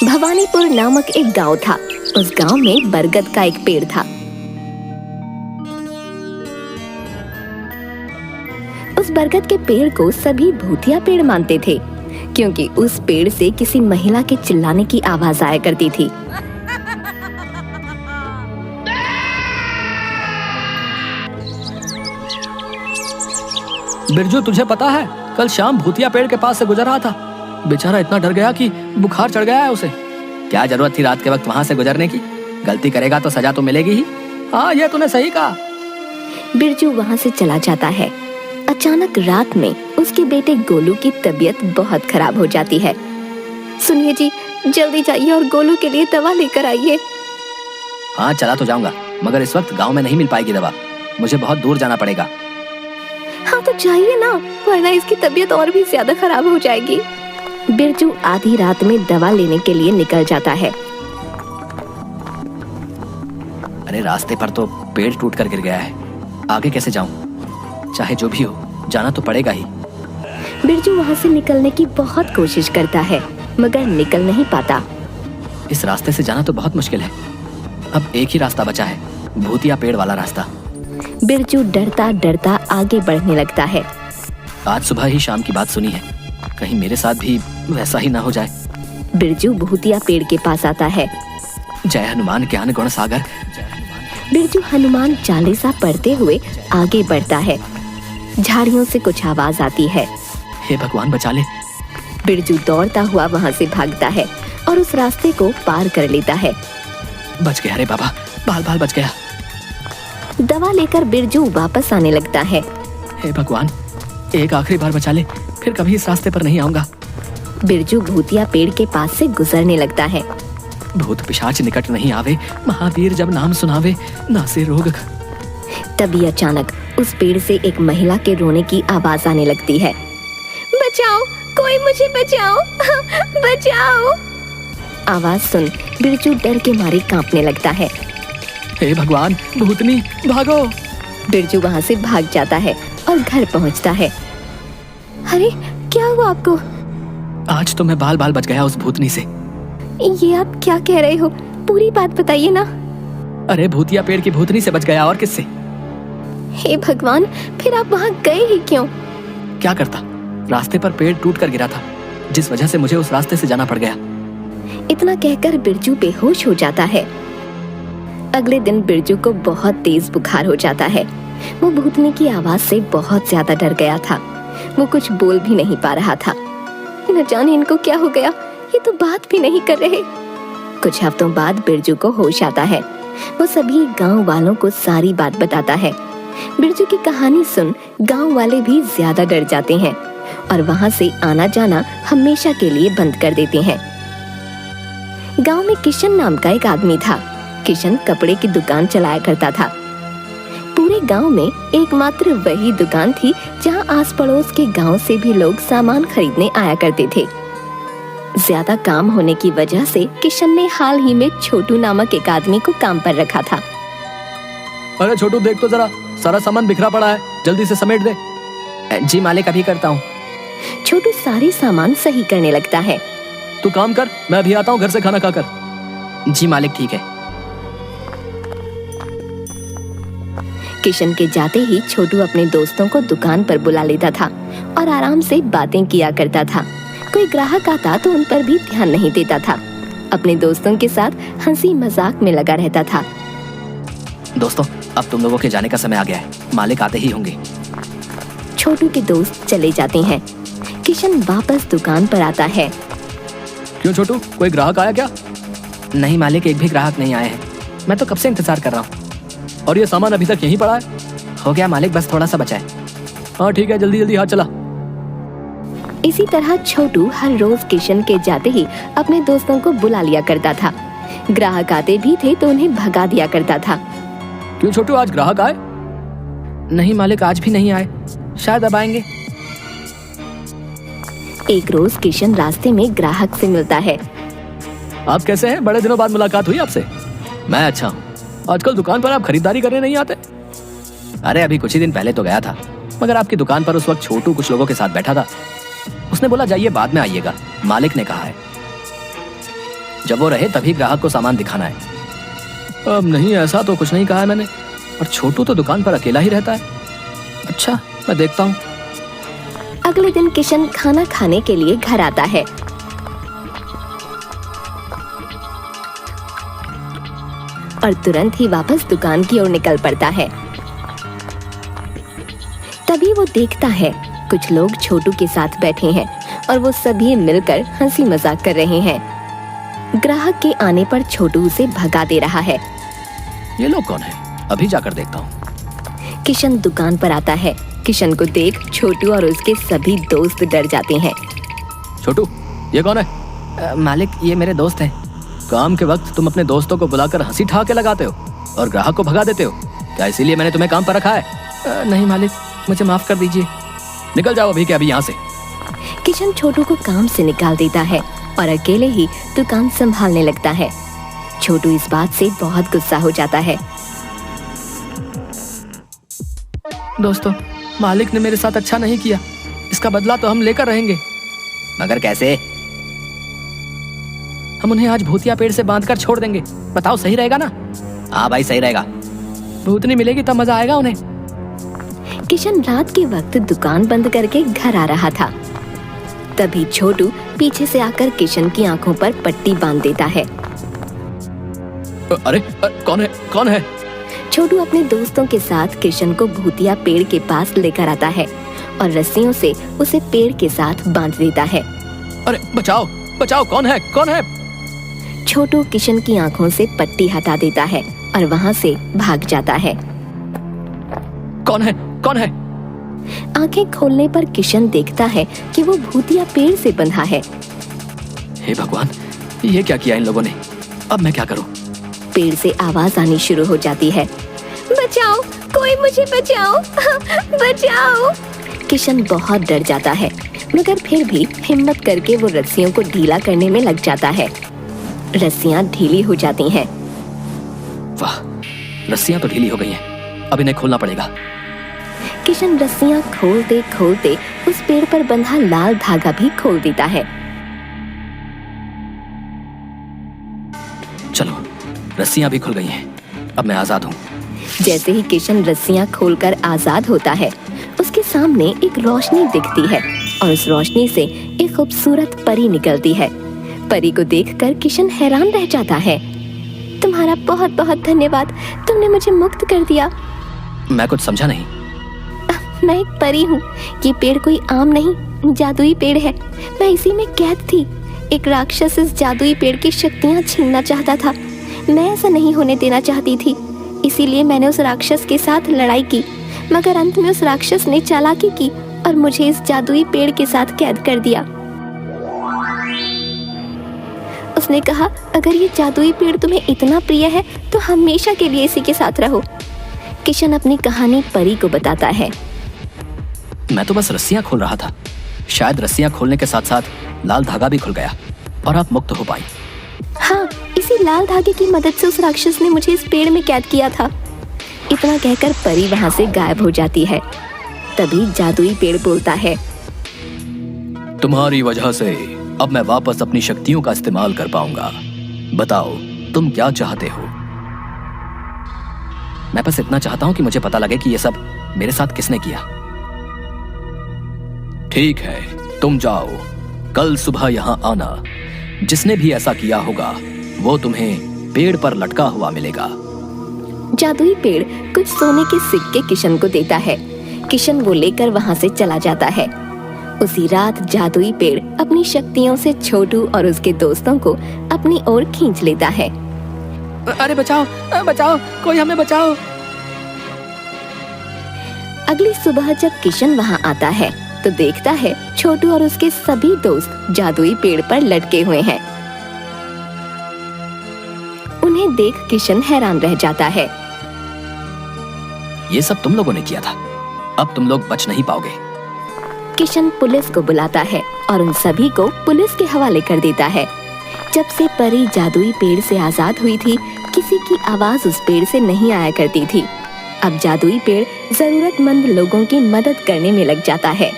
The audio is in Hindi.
भवानीपुर नामक एक गांव था। उस गांव में बरगद का एक पेड़ था। उस बरगद के पेड़ को सभी भूतिया पेड़ मानते थे, क्योंकि उस पेड़ से किसी महिला के चिल्लाने की आवाज आया करती थी। बिरजू, तुझे पता है कल शाम भूतिया पेड़ के पास से गुजर रहा था। बेचारा इतना डर गया कि बुखार चढ़ गया है उसे। क्या जरूरत थी रात के वक्त वहां से गुजरने की? गलती करेगा तो सजा तो मिलेगी ही। हाँ, ये तूने सही कहा। बिरजू वहां से चला जाता है। अचानक रात में उसके बेटे गोलू की तबीयत बहुत खराब हो जाती है। सुनिए जी, जल्दी जाइए और गोलू के लिए दवा लेकर आइए। हाँ, चला तो जाऊंगा, मगर इस वक्त गांव में नहीं मिल पाएगी दवा। मुझे बहुत दूर जाना पड़ेगा। हाँ तो जाइए ना, वरना इसकी तबीयत और भी ज्यादा खराब हो जाएगी। बिरजू आधी रात में दवा लेने के लिए निकल जाता है। अरे रास्ते पर तो पेड़ टूट कर गिर गया है, आगे कैसे जाऊं? चाहे जो भी हो, जाना तो पड़ेगा ही। बिरजू वहाँ से निकलने की बहुत कोशिश करता है, मगर निकल नहीं पाता। इस रास्ते से जाना तो बहुत मुश्किल है। अब एक ही रास्ता बचा है, भूतिया पेड़ वाला रास्ता। बिरजू डरता डरता आगे बढ़ने लगता है। आज सुबह ही शाम की बात सुनी है, कहीं मेरे साथ भी वैसा ही ना हो जाए। बिरजू भूतिया पेड़ के पास आता है। जय हनुमान ज्ञान गुण सागर। बिरजू हनुमान चालीसा पढ़ते हुए आगे बढ़ता है। झाड़ियों से कुछ आवाज आती है। हे भगवान बचा ले। बिरजू दौड़ता हुआ वहाँ से भागता है और उस रास्ते को पार कर लेता है। बच गया रे बाबा, बाल बाल बच गया। दवा लेकर बिरजू वापस आने लगता है। हे भगवान, एक आखिरी बार बचा ले, फिर कभी इस रास्ते पर नहीं आऊंगा। बिरजू भूतिया पेड़ के पास से गुजरने लगता है। भूत पिशाच निकट नहीं आवे, महावीर जब नाम सुनावे, नासे रोग। तभी अचानक उस पेड़ से एक महिला के रोने की आवाज आने लगती है। बचाओ, कोई मुझे बचाओ, बचाओ। आवाज सुन बिरजू डर के मारे कांपने लगता है। हे भगवान, भूतनी भागो। बिरजू वहाँ से भाग जाता है और घर पहुँचता है। अरे क्या हुआ आपको? आज तो मैं बाल बाल बच गया उस भूतनी से। ये आप क्या कह रहे हो? पूरी बात बताइए ना। अरे भूतिया पेड़ की भूतनी से बच गया, और किससे? हे भगवान, फिर आप वहाँ गए ही क्यों? क्या करता, रास्ते पर पेड़ टूट कर गिरा था, जिस वजह से मुझे उस रास्ते से जाना पड़ गया। इतना कहकर बिरजू बेहोश हो जाता है। अगले दिन बिरजू को बहुत तेज बुखार हो जाता है। वो भूतनी की आवाज से बहुत ज्यादा डर गया था। वो कुछ बोल भी नहीं पा रहा था। न जाने इनको क्या हो गया, ये तो बात भी नहीं कर रहे। कुछ हफ्तों बाद बिरजू को होश आता है। वो सभी गांव वालों को सारी बात बताता है। बिरजू की कहानी सुन गांव वाले भी ज्यादा डर जाते हैं और वहां से आना जाना हमेशा के लिए बंद कर देते हैं। गांव में किशन नाम का एक आदमी था। किशन कपड़े की दुकान चलाया करता था। पूरे गांव में एकमात्र वही दुकान थी जहां आस पड़ोस के गांव से भी लोग सामान खरीदने आया करते थे। ज्यादा काम होने की वजह से किशन ने हाल ही में छोटू नामक एक आदमी को काम पर रखा था। अरे छोटू, देख तो जरा, सारा सामान बिखरा पड़ा है, जल्दी से समेट दे। जी मालिक, अभी करता हूँ। छोटू सारे सामान सही करने लगता है। तू काम कर, मैं अभी आता हूँ घर से खाना खाकर। जी मालिक, ठीक है। किशन के जाते ही छोटू अपने दोस्तों को दुकान पर बुला लेता था और आराम से बातें किया करता था। कोई ग्राहक आता तो उन पर भी ध्यान नहीं देता था। अपने दोस्तों के साथ हंसी मजाक में लगा रहता था। दोस्तों, अब तुम लोगों के जाने का समय आ गया है, मालिक आते ही होंगे। छोटू के दोस्त चले जाते हैं। किशन वापस दुकान पर आता है। क्यों छोटू, कोई ग्राहक आया क्या? नहीं मालिक, एक भी ग्राहक नहीं आए हैं। मैं तो कब से इंतजार कर रहा हूँ। और ये सामान अभी तक यहीं पड़ा है? हो गया मालिक, बस थोड़ा सा बचा है। हाँ ठीक है, जल्दी जल्दी हाथ चला। इसी तरह छोटू हर रोज किशन के जाते ही अपने दोस्तों को बुला लिया करता था। ग्राहक आते भी थे तो उन्हें भगा दिया करता था। क्यों छोटू, आज ग्राहक आए? नहीं मालिक, आज भी नहीं आए, शायद अब आएंगे। एक रोज किशन रास्ते में ग्राहक से मिलता है। आप कैसे हैं? बड़े दिनों बाद मुलाकात हुई आपसे। मैं अच्छा हूँ। आजकल दुकान पर आप खरीदारी करने नहीं आते? अरे अभी कुछ ही दिन पहले तो गया था, मगर आपकी दुकान पर उस वक्त छोटू कुछ लोगों के साथ बैठा था। उसने बोला जाइए बाद में आइएगा, मालिक ने कहा है। जब वो रहे तभी ग्राहक को सामान दिखाना है। अब नहीं, ऐसा तो कुछ नहीं कहा है मैंने। और छोटू तो दुकान पर अकेला ही रहता है। अच्छा, मैं देखता हूँ। अगले दिन किशन खाना खाने के लिए घर आता है। और तुरंत ही वापस दुकान की ओर निकल पड़ता है। तभी वो देखता है कुछ लोग छोटू के साथ बैठे हैं और वो सभी मिलकर हंसी मजाक कर रहे हैं। ग्राहक के आने पर छोटू उसे भगा दे रहा है। ये लोग कौन है? अभी जाकर देखता हूँ। किशन दुकान पर आता है। किशन को देख छोटू और उसके सभी दोस्त डर जाते हैं। छोटू, ये कौन है? मालिक, ये मेरे दोस्त हैं। काम के वक्त तुम अपने दोस्तों को बुलाकर हंसी ठहाके लगाते हो और ग्राहक को भगा देते हो। क्या इसीलिए मैंने तुम्हें काम पर रखा है? नहीं मालिक, मुझे माफ कर दीजिए। निकल जाओ अभी के अभी यहाँ से। किशन छोटू को काम से निकाल देता है और अकेले ही दुकान संभालने लगता है। छोटू इस बात से बहुत गुस्सा हो जाता है। दोस्तों, मालिक ने मेरे साथ अच्छा नहीं किया, इसका बदला तो हम लेकर रहेंगे। मगर कैसे? हम उन्हें आज भूतिया पेड़ से बांधकर छोड़ देंगे। बताओ, सही रहेगा ना? हाँ भाई, सही रहेगा। भूतनी मिलेगी तब मजा आएगा उन्हें। किशन रात के वक्त दुकान बंद करके घर आ रहा था। तभी छोटू पीछे से आकर किशन की आंखों पर पट्टी बांध देता है। अरे कौन है? कौन है? छोटू अपने दोस्तों के साथ किशन को भूतिया पेड़ के पास लेकर आता है और रस्सियों से उसे पेड़ के साथ बांध देता है। अरे बचाओ, बचाओ! कौन है? कौन है? छोटू किशन की आंखों से पट्टी हटा देता है और वहाँ से भाग जाता है। कौन है? कौन है? आंखें खोलने पर किशन देखता है कि वो भूतिया पेड़ से बंधा है। हे भगवान, ये क्या किया इन लोगों ने? अब मैं क्या करूं? पेड़ से आवाज आनी शुरू हो जाती है। बचाओ, कोई मुझे बचाओ, बचाओ! किशन बहुत डर जाता है, मगर फिर भी हिम्मत करके वो रस्सियों को ढीला करने में लग जाता है। रस्सियां ढीली हो जाती हैं। वाह, रस्सियां तो ढीली हो गई हैं। अब इन्हें खोलना पड़ेगा। किशन रस्सियां खोलते खोलते उस पेड़ पर बंधा लाल धागा भी खोल देता है। चलो, रस्सियां भी खुल गई हैं। अब मैं आजाद हूँ। जैसे ही किशन रस्सियां खोलकर आजाद होता है, उसके सामने एक रोशनी दिखती है और उस रोशनी से एक खूबसूरत परी निकलती है। परी को देखकर किशन हैरान रह जाता है। तुम्हारा बहुत बहुत धन्यवाद, तुमने मुझे मुक्त कर दिया। मैं कुछ समझा नहीं। मैं एक परी हूँ। ये पेड़ कोई आम नहीं, जादुई पेड़ है। मैं इसी में कैद थी। एक राक्षस इस जादुई पेड़ की शक्तियाँ छीनना चाहता था। मैं ऐसा नहीं होने देना चाहती थी, इसीलिए मैंने उस राक्षस के साथ लड़ाई की। मगर अंत में उस राक्षस ने चालाकी की और मुझे इस जादुई पेड़ के साथ कैद कर दिया। उसने कहा, अगर ये जादुई पेड़ तुम्हें इतना प्रिय है तो हमेशा के लिए इसी के साथ रहो। किशन अपनी कहानी परी को बताता है। मैं तो बस रस्सियां खोल रहा था। शायद रस्सियां खोलने के साथ साथ लाल धागा भी खुल गया और आप मुक्त हो पाई। हाँ, इसी लाल धागे की मदद से उस राक्षस ने मुझे इस पेड़ में कैद किया था। इतना कहकर परी वहाँ से गायब हो जाती है। तभी जादुई पेड़ बोलता है, तुम्हारी वजह से अब मैं वापस अपनी शक्तियों का इस्तेमाल कर पाऊंगा। बताओ, तुम क्या चाहते हो? मैं बस इतना चाहता हूं कि मुझे पता लगे कि ये सब मेरे साथ किसने किया। ठीक है, तुम जाओ। कल सुबह यहाँ आना। जिसने भी ऐसा किया होगा वो तुम्हें पेड़ पर लटका हुआ मिलेगा। जादुई पेड़ कुछ सोने के सिक्के किशन को देता है। किशन वो लेकर वहाँ से चला जाता है। उसी रात जादुई पेड़ अपनी शक्तियों से छोटू और उसके दोस्तों को अपनी ओर खींच लेता है। अरे बचाओ, बचाओ, कोई हमें बचाओ! अगली सुबह जब किशन वहाँ आता है तो देखता है छोटू और उसके सभी दोस्त जादुई पेड़ पर लटके हुए हैं। उन्हें देख किशन हैरान रह जाता है। ये सब तुम लोगों ने किया था। अब तुम लोग बच नहीं पाओगे। किशन पुलिस को बुलाता है और उन सभी को पुलिस के हवाले कर देता है। जब से परी जादुई पेड़ से आजाद हुई थी, किसी की आवाज उस पेड़ से नहीं आया करती थी। अब जादुई पेड़ जरूरतमंद लोगों की मदद करने में लग जाता है।